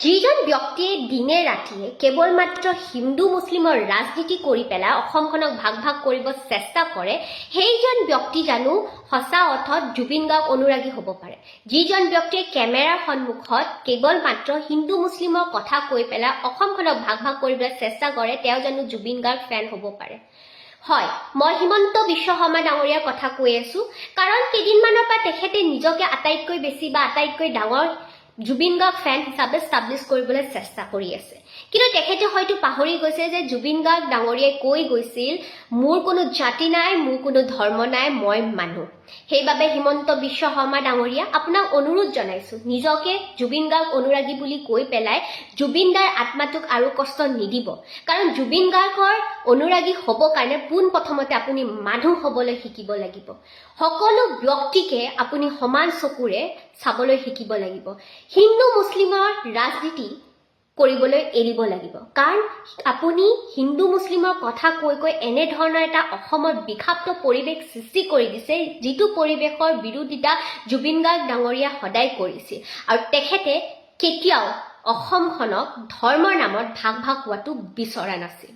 যিজন ব্যক্তিয়ে দিনে ৰাতিয়ে কেৱল মাত্ৰ হিন্দু মুছলিমৰ ৰাজনীতি কৰি পেলাই অসমখনক ভাগ ভাগ কৰিব চেষ্টা কৰে, সেইজন ব্যক্তি জানো সঁচা অৰ্থত জুবিন গাৰ্গ অনুৰাগী হ'ব পাৰে? যিজন ব্যক্তিয়ে কেমেৰাৰ সন্মুখত কেৱল মাত্ৰ হিন্দু মুছলিমৰ কথা কৈ পেলাই অসমখনক ভাগ ভাগ কৰিবলৈ চেষ্টা কৰে, তেওঁ জানো জুবিন গাৰ্গ ফেন হ'ব পাৰে? হয়, মই হিমন্ত বিশ্ব শৰ্মা ডাঙৰীয়াৰ কথা কৈ আছো, কাৰণ কেইদিনমানৰ পৰা তেখেতে নিজকে আটাইতকৈ বেছি বা আটাইতকৈ ডাঙৰ জুবিন গাৰ্গ ফেন হিচাপে ষ্টাব্লিছ কৰিবলৈ চেষ্টা কৰি আছে। কিন্তু তেখেতে হয়তো পাহৰি গৈছে যে জুবিন গাৰ্গ ডাঙৰীয়াই কৈ গৈছিল, মোৰ কোনো জাতি নাই, মোৰ কোনো ধৰ্ম নাই, মই মানুহ। সেইবাবে হিমন্ত বিশ্ব শৰ্মা ডাঙৰীয়া, আপোনাক অনুৰোধ জনাইছো, নিজকে জুবিন গাৰ্গ অনুৰাগী বুলি কৈ পেলাই জুবিন দাৰ আত্মাটোক আৰু কষ্ট নিদিব। কাৰণ জুবিন গাৰ্গৰ অনুৰাগী হ'ব কাৰণে পোনপ্ৰথমতে আপুনি মানুহ হ'বলৈ শিকিব লাগিব। সকলো ব্যক্তিকে আপুনি সমান চকুৰে চাবলৈ শিকিব লাগিব। হিন্দু মুছলিমৰ ৰাজনীতি কৰিবলৈ এৰিব লাগিব। কাৰণ আপুনি হিন্দু মুছলিমৰ কথা কৈ কৈ এনেধৰণৰ এটা অসমৰ বিষাক্ত পৰিৱেশ সৃষ্টি কৰি দিছে, যিটো পৰিৱেশৰ বিৰোধিতা জুবিন গাৰ্গ ডাঙৰীয়া সদায় কৰিছিল। আৰু তেখেতে কেতিয়াও অসমখনক ধৰ্মৰ নামত ভাগ ভাগ হোৱাটো বিচৰা নাছিল।